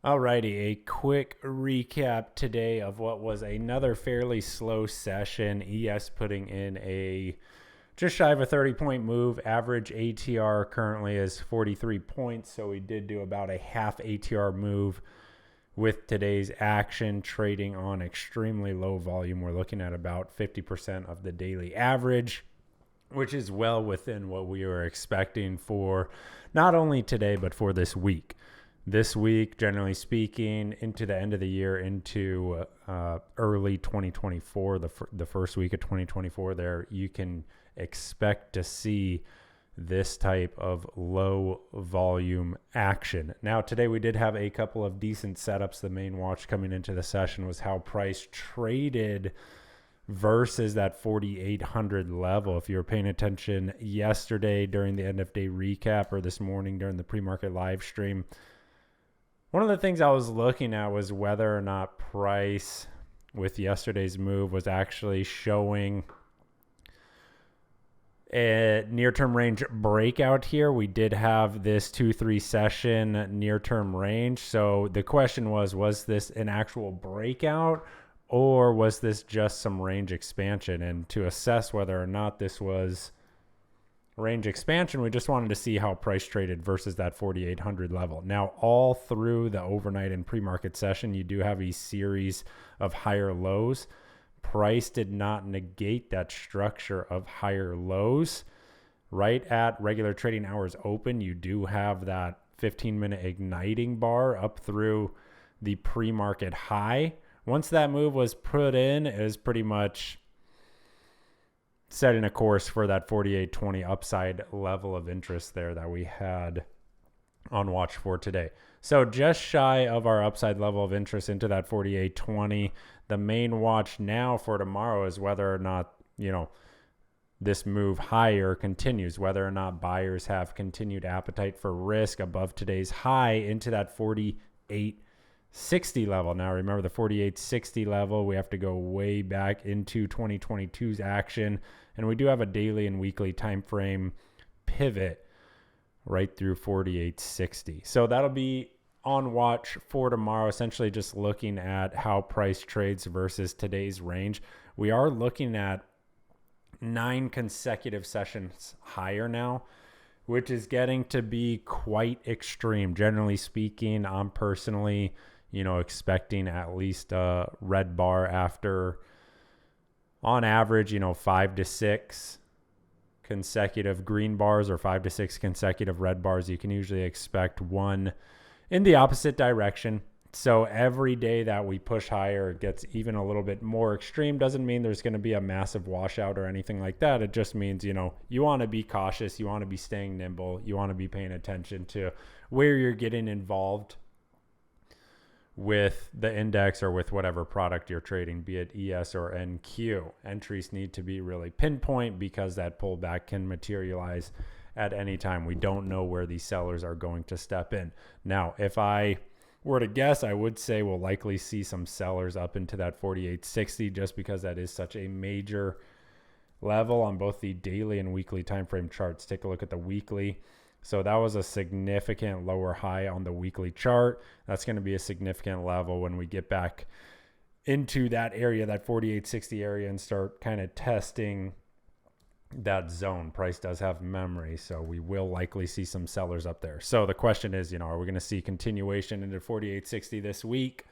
Alrighty, a quick recap today of what was another fairly slow session. ES putting in a just shy of a 30-point move. Average ATR currently is 43 points, so we did do about a half ATR move with today's action, trading on extremely low volume. We're looking at about 50% of the daily average, which is well within what we were expecting for not only today, but for this week. This week, generally speaking, into the end of the year, into early 2024, the first week of 2024, there you can expect to see this type of low volume action. Now, today we did have a couple of decent setups. The main watch coming into the session was how price traded versus that 4,800 level. If you were paying attention yesterday during the end of day recap or this morning during the pre-market live stream, one of the things I was looking at was whether or not price with yesterday's move was actually showing a near-term range breakout here. We did have this 2-3 session near-term range. So the question was this an actual breakout or was this just some range expansion? And to assess whether or not this was range expansion, we just wanted to see how price traded versus that 4,800 level. Now, all through the overnight and pre-market session, you do have a series of higher lows. Price did not negate that structure of higher lows. Right at regular trading hours open, you do have that 15-minute igniting bar up through the pre-market high. Once that move was put in, it was pretty much setting a course for that 4820 upside level of interest there that we had on watch for today. So just shy of our upside level of interest into that 4820. The main watch now for tomorrow is whether or not, this move higher continues, whether or not buyers have continued appetite for risk above today's high into that 4860 level. Now, remember the 4860 level, we have to go way back into 2022's action, and we do have a daily and weekly time frame pivot right through 4860. So that'll be on watch for tomorrow, essentially just looking at how price trades versus today's range. We are looking at 9 consecutive sessions higher now, which is getting to be quite extreme. Generally speaking, I'm personally expecting at least a red bar after, on average, 5 to 6 consecutive green bars or 5 to 6 consecutive red bars. You can usually expect one in the opposite direction. So every day that we push higher, it gets even a little bit more extreme. Doesn't mean there's going to be a massive washout or anything like that. It just means, you want to be cautious. You want to be staying nimble. You want to be paying attention to where you're getting involved with the index or with whatever product you're trading, be it ES or NQ. Entries need to be really pinpoint because that pullback can materialize at any time. We don't know where these sellers are going to step in. Now, if I were to guess, I would say we'll likely see some sellers up into that 4860 just because that is such a major level on both the daily and weekly time frame charts. Take a look at the weekly. So that was a significant lower high on the weekly chart. That's going to be a significant level when we get back into that area, that 4860 area, and start kind of testing that zone. Price does have memory, so we will likely see some sellers up there. So the question is, are we going to see continuation into 4860 this week?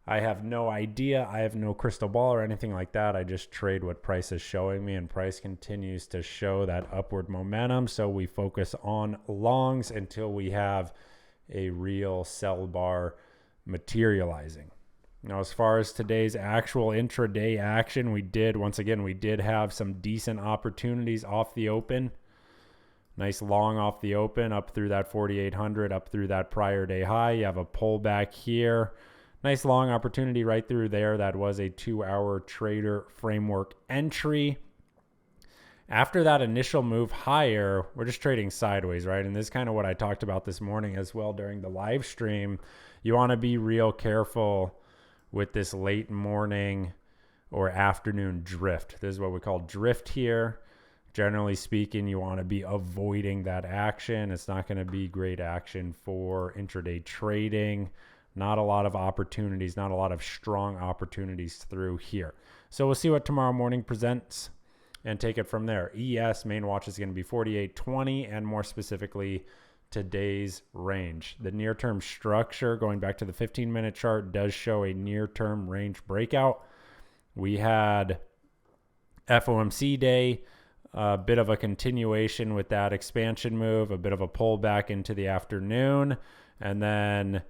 I have no idea. I have no crystal ball or anything like that. I just trade what price is showing me, and price continues to show that upward momentum. So we focus on longs until we have a real sell bar materializing. Now, as far as today's actual intraday action, we did have some decent opportunities off the open. Nice long off the open, up through that 4,800, up through that prior day high. You have a pullback here. Nice long opportunity right through there. That was a 2-hour trader framework entry. After that initial move higher, we're just trading sideways, right? And this is kind of what I talked about this morning as well during the live stream. You want to be real careful with this late morning or afternoon drift. This is what we call drift here. Generally speaking, you want to be avoiding that action. It's not going to be great action for intraday trading. Not a lot of opportunities, not a lot of strong opportunities through here. So we'll see what tomorrow morning presents and take it from there. ES main watch is going to be 48.20 and more specifically today's range. The near-term structure, going back to the 15-minute chart, does show a near-term range breakout. We had FOMC day, a bit of a continuation with that expansion move, a bit of a pullback into the afternoon, and then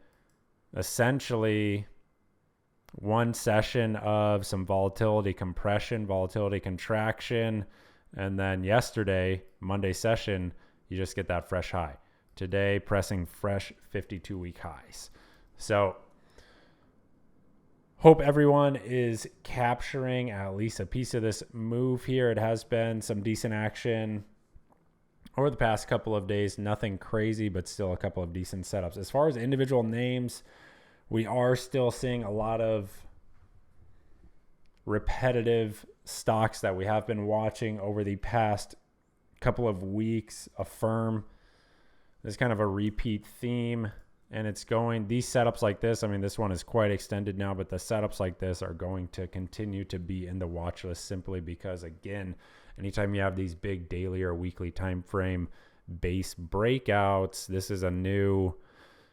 essentially one session of some volatility compression, volatility contraction, and then yesterday, Monday session, you just get that fresh high. Today, pressing fresh 52-week highs. So hope everyone is capturing at least a piece of this move here. It has been some decent action over the past couple of days. Nothing crazy, but still a couple of decent setups. As far as individual names, we are still seeing a lot of repetitive stocks that we have been watching over the past couple of weeks. AFRM is kind of a repeat theme, and it's going, these setups like this, I mean, this one is quite extended now, but the setups like this are going to continue to be in the watch list simply because, again, anytime you have these big daily or weekly time frame base breakouts, this is a new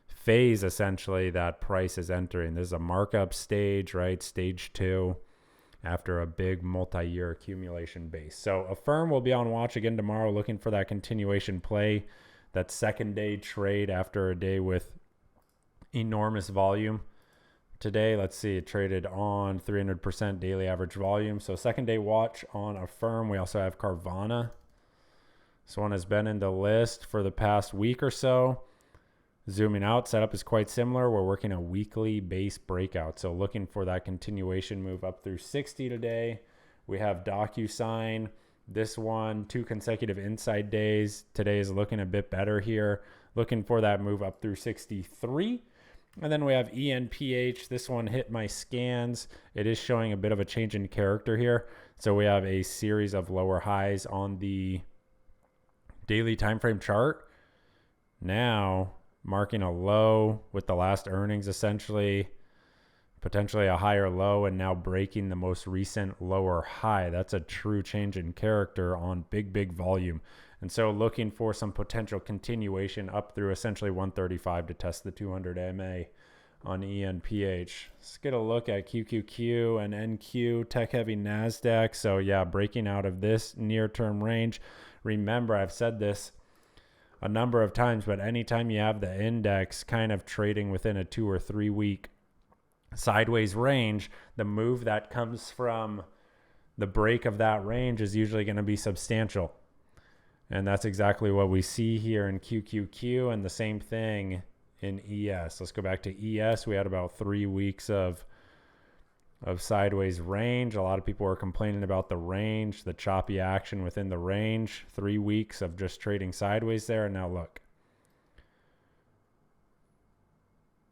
phase essentially that price is entering. This is a markup stage, right? Stage 2 after a big multi-year accumulation base. So AFRM will be on watch again tomorrow, looking for that continuation play, that second day trade after a day with enormous volume. Today, let's see, it traded on 300% daily average volume. So second day watch on AFRM. We also have Carvana. This one has been in the list for the past week or so. Zooming out, setup is quite similar. We're working a weekly base breakout. So looking for that continuation move up through 60 today. We have DocuSign. This one, 2 consecutive inside days. Today is looking a bit better here. Looking for that move up through 63. And then we have ENPH. This one hit my scans. It is showing a bit of a change in character here. So we have a series of lower highs on the daily time frame chart. Now marking a low with the last earnings, essentially potentially a higher low, and now breaking the most recent lower high. That's a true change in character on big volume. And so looking for some potential continuation up through essentially 135 to test the 200 MA on ENPH. Let's get a look at QQQ and NQ, tech heavy NASDAQ. So yeah, breaking out of this near term range. Remember, I've said this a number of times, but anytime you have the index kind of trading within a 2 or 3 week sideways range, the move that comes from the break of that range is usually going to be substantial. And that's exactly what we see here in QQQ, and the same thing in ES. Let's go back to ES. We had about 3 weeks of sideways range. A lot of people were complaining about the range, the choppy action within the range. 3 weeks of just trading sideways there, and now look.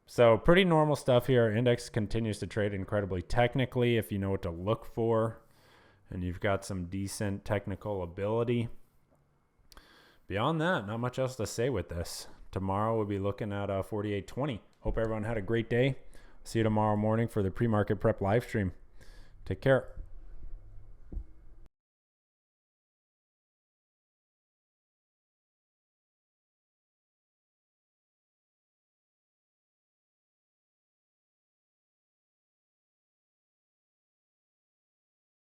So pretty normal stuff here. Index continues to trade incredibly technically if you know what to look for and you've got some decent technical ability. Beyond that, not much else to say with this. Tomorrow we'll be looking at 48.20. Hope everyone had a great day. See you tomorrow morning for the pre-market prep live stream. Take care.